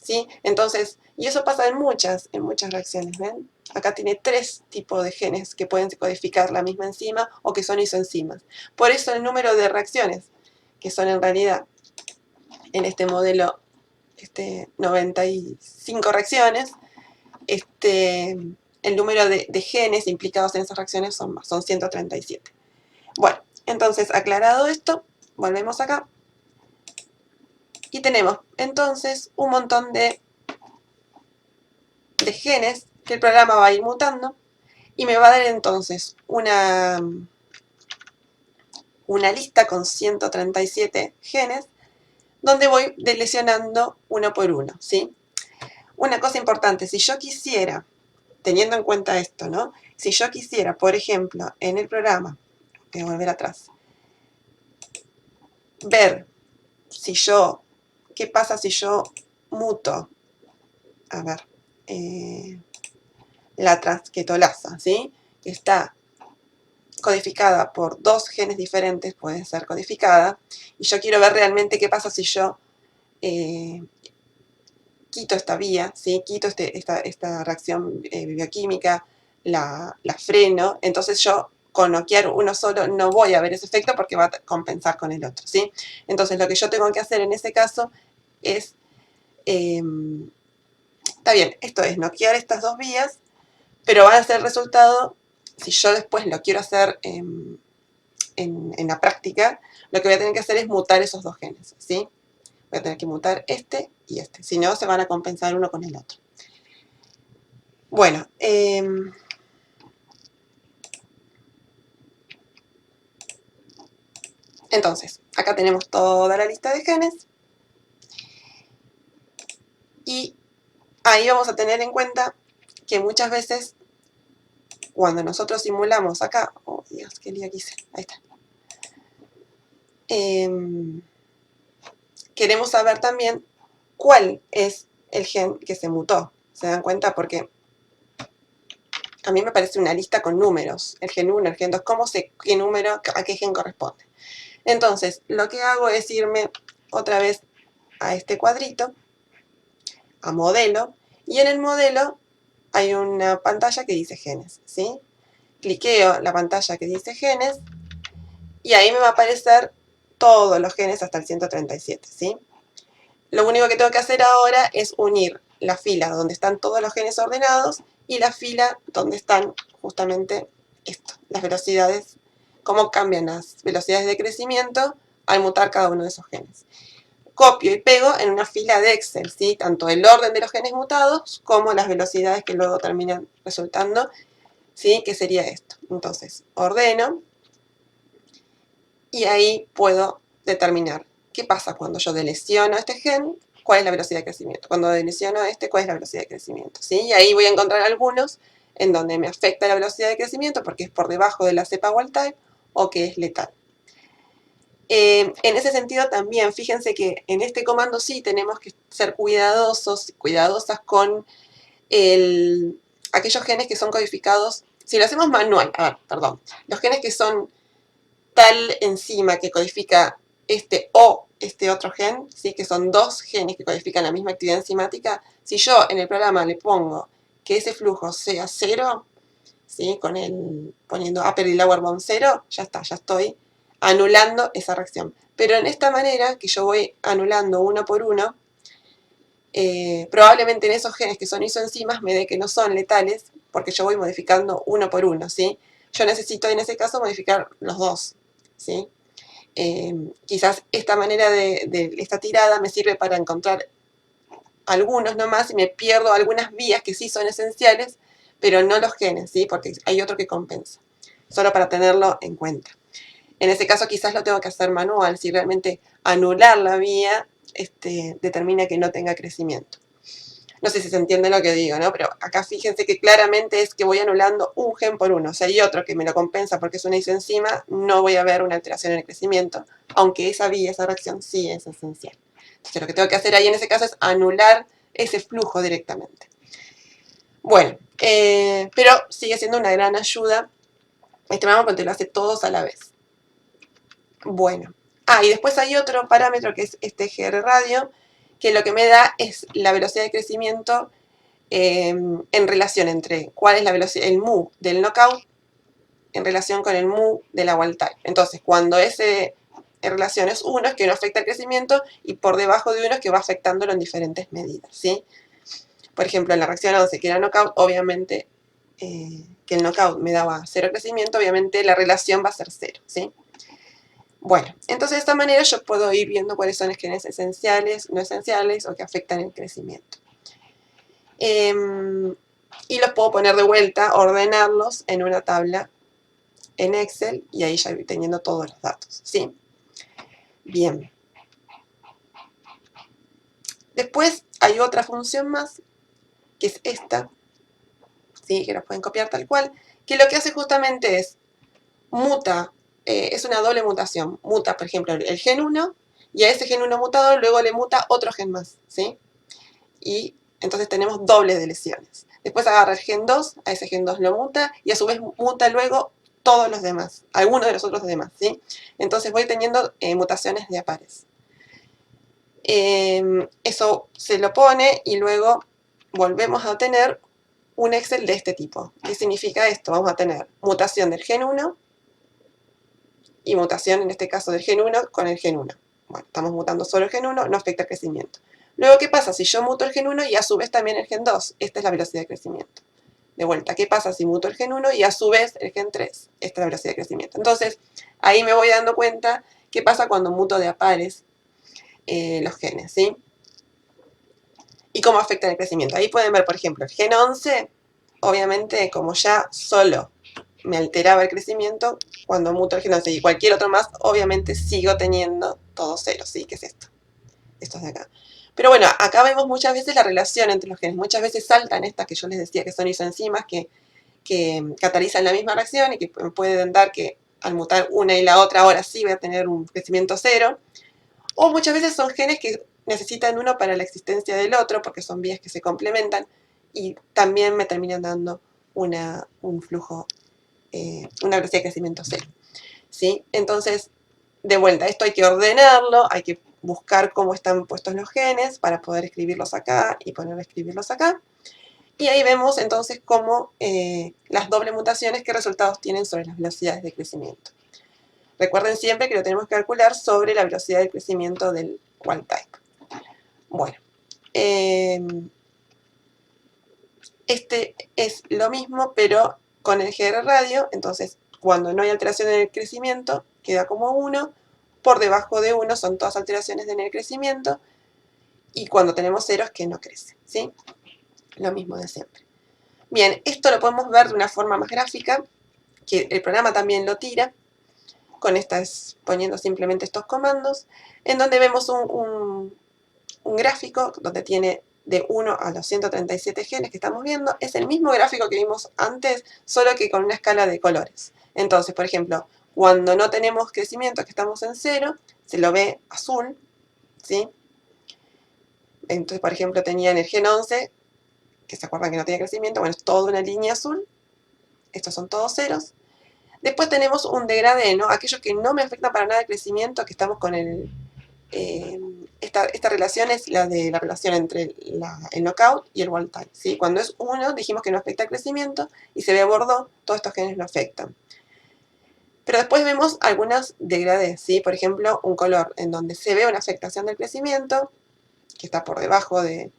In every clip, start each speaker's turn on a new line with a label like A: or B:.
A: ¿sí? Entonces, y eso pasa en muchas reacciones, ¿ven? Acá tiene 3 tipos de genes que pueden codificar la misma enzima o que son isoenzimas. Por eso el número de reacciones, que son en realidad, en este modelo, 95 reacciones, el número de genes implicados en esas reacciones son más, son 137. Bueno, entonces, aclarado esto, volvemos acá. Y tenemos entonces un montón de genes que el programa va a ir mutando y me va a dar entonces una lista con 137 genes donde voy delecionando uno por uno, ¿sí? Una cosa importante, si yo quisiera, teniendo en cuenta esto, ¿no? Si yo quisiera, por ejemplo, en el programa, voy a volver atrás, ver si yo, qué pasa si yo muto, a ver, la transquetolasa, ¿sí? Que está codificada por 2 genes diferentes, puede ser codificada, y yo quiero ver realmente qué pasa si yo quito esta vía, ¿sí? Quito esta reacción bioquímica, la freno, entonces yo con noquear uno solo no voy a ver ese efecto porque va a compensar con el otro, ¿sí? Entonces lo que yo tengo que hacer en ese caso es, está bien, esto es noquear estas 2 vías, pero va a ser el resultado, si yo después lo quiero hacer en la práctica, lo que voy a tener que hacer es mutar esos 2 genes, ¿sí? Voy a tener que mutar este y este, si no se van a compensar uno con el otro. Bueno, entonces, acá tenemos toda la lista de genes y ahí vamos a tener en cuenta que muchas veces cuando nosotros simulamos acá, oh Dios, qué lío que hice, ahí está. Queremos saber también cuál es el gen que se mutó. ¿Se dan cuenta? Porque a mí me parece una lista con números, el gen 1, el gen 2, qué número, a qué gen corresponde. Entonces, lo que hago es irme otra vez a este cuadrito, a modelo, y en el modelo hay una pantalla que dice genes, ¿sí? Cliqueo la pantalla que dice genes y ahí me va a aparecer todos los genes hasta el 137, ¿sí? Lo único que tengo que hacer ahora es unir la fila donde están todos los genes ordenados y la fila donde están justamente esto, las velocidades, cómo cambian las velocidades de crecimiento al mutar cada uno de esos genes. Copio y pego en una fila de Excel, ¿sí? Tanto el orden de los genes mutados como las velocidades que luego terminan resultando, ¿sí? Que sería esto. Entonces, ordeno y ahí puedo determinar qué pasa cuando yo deleciono este gen, cuál es la velocidad de crecimiento. Cuando deleciono este, cuál es la velocidad de crecimiento, ¿sí? Y ahí voy a encontrar algunos en donde me afecta la velocidad de crecimiento porque es por debajo de la cepa wild type o que es letal. En ese sentido también, fíjense que en este comando sí tenemos que ser cuidadosas con aquellos genes que son codificados. Si lo hacemos manual, perdón, los genes que son tal enzima que codifica este o este otro gen, ¿sí? Que son 2 genes que codifican la misma actividad enzimática, si yo en el programa le pongo que ese flujo sea 0, ¿sí? Poniendo upper y lower bound 0, ya está, ya estoy anulando esa reacción. Pero en esta manera, que yo voy anulando uno por uno, probablemente en esos genes que son isoenzimas me dé que no son letales, porque yo voy modificando uno por uno, ¿sí? Yo necesito en ese caso modificar los 2, ¿sí? Quizás esta manera esta tirada me sirve para encontrar algunos nomás y me pierdo algunas vías que sí son esenciales, pero no los genes, ¿sí? Porque hay otro que compensa, solo para tenerlo en cuenta. En ese caso quizás lo tengo que hacer manual, si realmente anular la vía determina que no tenga crecimiento. No sé si se entiende lo que digo, ¿no? Pero acá fíjense que claramente es que voy anulando un gen por uno. Si hay otro que me lo compensa porque es una isoenzima, no voy a ver una alteración en el crecimiento, aunque esa vía, esa reacción sí es esencial. Entonces lo que tengo que hacer ahí en ese caso es anular ese flujo directamente. Bueno, pero sigue siendo una gran ayuda este programa porque lo hace todos a la vez. Bueno, y después hay otro parámetro que es este GR radio, que lo que me da es la velocidad de crecimiento en relación entre cuál es la velocidad, el mu del knockout en relación con el mu de la wild type. Entonces, cuando ese en relación es 1, es que no afecta el crecimiento, y por debajo de 1 es que va afectándolo en diferentes medidas, ¿sí? Por ejemplo, en la reacción 11, que era knockout, obviamente que el knockout me daba 0 crecimiento, obviamente la relación va a ser 0, ¿sí? Bueno, entonces de esta manera yo puedo ir viendo cuáles son los genes esenciales, no esenciales o que afectan el crecimiento. Y los puedo poner de vuelta, ordenarlos en una tabla en Excel, y ahí ya voy teniendo todos los datos, ¿sí? Bien. Después hay otra función más, que es esta, ¿sí? Que la pueden copiar tal cual, que lo que hace justamente es muta, es una doble mutación. Muta, por ejemplo, el gen 1, y a ese gen 1 mutado luego le muta otro gen más, ¿sí? Y entonces tenemos doble de lesiones. Después agarra el gen 2, a ese gen 2 lo muta, y a su vez muta luego todos los demás, algunos de los otros demás, ¿sí? Entonces voy teniendo mutaciones de a pares. Eso se lo pone y luego volvemos a tener un Excel de este tipo. ¿Qué significa esto? Vamos a tener mutación del gen 1 y mutación, en este caso, del gen 1 con el gen 1. Bueno, estamos mutando solo el gen 1, no afecta el crecimiento. Luego, ¿qué pasa si yo muto el gen 1 y a su vez también el gen 2? Esta es la velocidad de crecimiento. De vuelta, ¿qué pasa si muto el gen 1 y a su vez el gen 3? Esta es la velocidad de crecimiento. Entonces, ahí me voy dando cuenta qué pasa cuando muto de a pares los genes, ¿sí? Y cómo afectan el crecimiento. Ahí pueden ver, por ejemplo, el gen 11, obviamente, como ya solo me alteraba el crecimiento, cuando muto el gen 11 y cualquier otro más, obviamente sigo teniendo todo cero, ¿sí? ¿Qué es esto? Esto es de acá. Pero bueno, acá vemos muchas veces la relación entre los genes. Muchas veces saltan estas que yo les decía que son isoenzimas que catalizan la misma reacción y que pueden dar que al mutar una y la otra, ahora sí voy a tener un crecimiento cero. O muchas veces son genes que necesitan uno para la existencia del otro, porque son vías que se complementan, y también me terminan dando un flujo, una velocidad de crecimiento cero, ¿sí? Entonces, de vuelta, esto hay que ordenarlo, hay que buscar cómo están puestos los genes para poder escribirlos acá y poder escribirlos acá. Y ahí vemos entonces cómo las doble mutaciones, qué resultados tienen sobre las velocidades de crecimiento. Recuerden siempre que lo tenemos que calcular sobre la velocidad de crecimiento del wild type. Bueno, este es lo mismo, pero con el GR radio. Entonces, cuando no hay alteración en el crecimiento, queda como 1. Por debajo de 1 son todas alteraciones en el crecimiento. Y cuando tenemos ceros, que no crece, ¿sí? Lo mismo de siempre. Bien, esto lo podemos ver de una forma más gráfica, que el programa también lo tira, poniendo simplemente estos comandos, en donde vemos un gráfico donde tiene de 1 a los 137 genes que estamos viendo. Es el mismo gráfico que vimos antes, solo que con una escala de colores. Entonces, por ejemplo, cuando no tenemos crecimiento, que estamos en 0, se lo ve azul, ¿sí? Entonces, por ejemplo, tenía en el gen 11, que se acuerdan que no tenía crecimiento, bueno, es toda una línea azul. Estos son todos ceros. Después tenemos un degradé, ¿no? Aquellos que no me afectan para nada el crecimiento, que estamos con el... esta relación es la de la relación entre el knockout y el wild type, ¿sí? Cuando es 1, dijimos que no afecta el crecimiento, y se ve bordó, todos estos genes no afectan. Pero después vemos algunos degradés, ¿sí? Por ejemplo, un color en donde se ve una afectación del crecimiento, que está por debajo de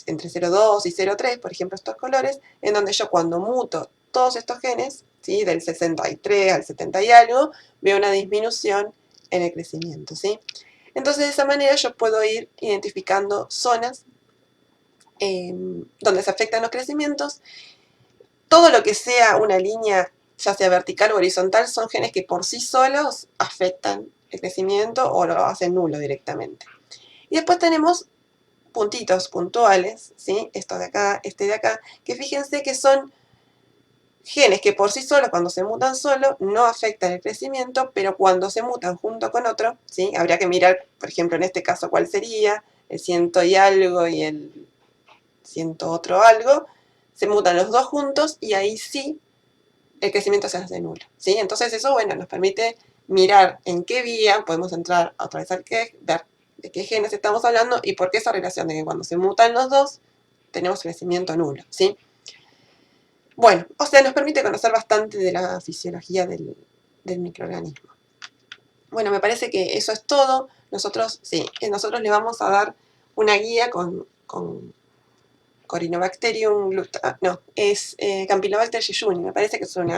A: entre 0,2 y 0,3, por ejemplo, estos colores, en donde yo cuando muto todos estos genes, ¿sí? Del 63 al 70 y algo, veo una disminución en el crecimiento, ¿sí? Entonces, de esa manera yo puedo ir identificando zonas donde se afectan los crecimientos. Todo lo que sea una línea, ya sea vertical o horizontal, son genes que por sí solos afectan el crecimiento o lo hacen nulo directamente. Y después tenemos puntitos puntuales, ¿sí? Esto de acá, este de acá, que fíjense que son genes que por sí solos, cuando se mutan solo, no afectan el crecimiento, pero cuando se mutan junto con otro, ¿sí? Habría que mirar, por ejemplo, en este caso, cuál sería el 100 y algo y el 100 otro algo, se mutan los dos juntos y ahí sí el crecimiento se hace nulo, ¿sí? Entonces eso, bueno, nos permite mirar en qué vía podemos entrar otra vez al que ver de qué genes estamos hablando y por qué esa relación de que cuando se mutan los dos tenemos crecimiento nulo, ¿sí? Bueno, o sea, nos permite conocer bastante de la fisiología del microorganismo. Bueno, me parece que eso es todo. Nosotros le vamos a dar una guía con Corynebacterium no, es Campylobacter jejuni. Me parece que es un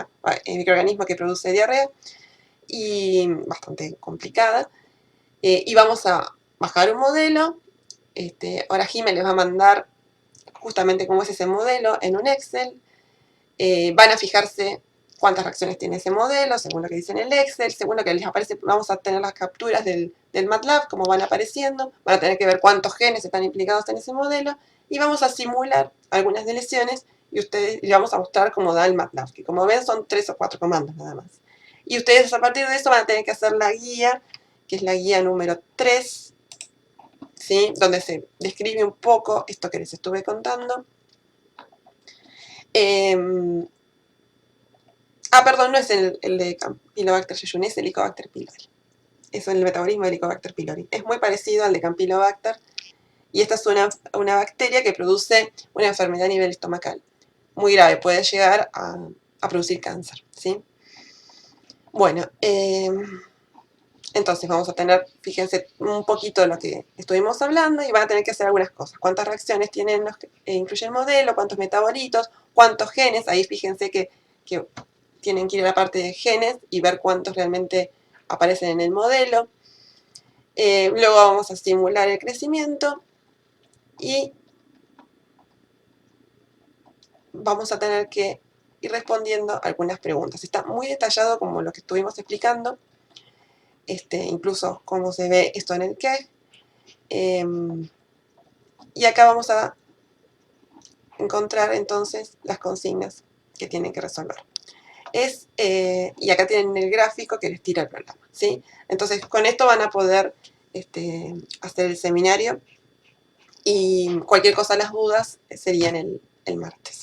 A: microorganismo que produce diarrea y bastante complicada. Y vamos a bajar un modelo. Ahora Jimé les va a mandar justamente cómo es ese modelo en un Excel. Van a fijarse cuántas reacciones tiene ese modelo, según lo que dice en el Excel, según lo que les aparece, vamos a tener las capturas del MATLAB, cómo van apareciendo, van a tener que ver cuántos genes están implicados en ese modelo, y vamos a simular algunas deleciones, y ustedes, y vamos a mostrar cómo da el MATLAB, que como ven son 3 o 4 comandos nada más. Y ustedes a partir de eso van a tener que hacer la guía, que es la guía número 3, ¿sí? Donde se describe un poco esto que les estuve contando. Perdón, no es el de Campylobacter jejuni, es el Helicobacter pylori. Es el metabolismo del Helicobacter pylori. Es muy parecido al de Campylobacter y esta es una bacteria que produce una enfermedad a nivel estomacal. Muy grave, puede llegar a producir cáncer, ¿sí? Bueno, entonces vamos a tener, fíjense, un poquito de lo que estuvimos hablando y van a tener que hacer algunas cosas. ¿Cuántas reacciones tienen incluye el modelo? ¿Cuántos metabolitos? ¿Cuántos genes? Ahí fíjense que tienen que ir a la parte de genes y ver cuántos realmente aparecen en el modelo. Luego vamos a simular el crecimiento y vamos a tener que ir respondiendo algunas preguntas. Está muy detallado como lo que estuvimos explicando, incluso cómo se ve esto en el KEGG. Y acá vamos a encontrar entonces las consignas que tienen que resolver. Y acá tienen el gráfico que les tira el programa, ¿sí? Entonces con esto van a poder hacer el seminario y cualquier cosa, las dudas serían el martes.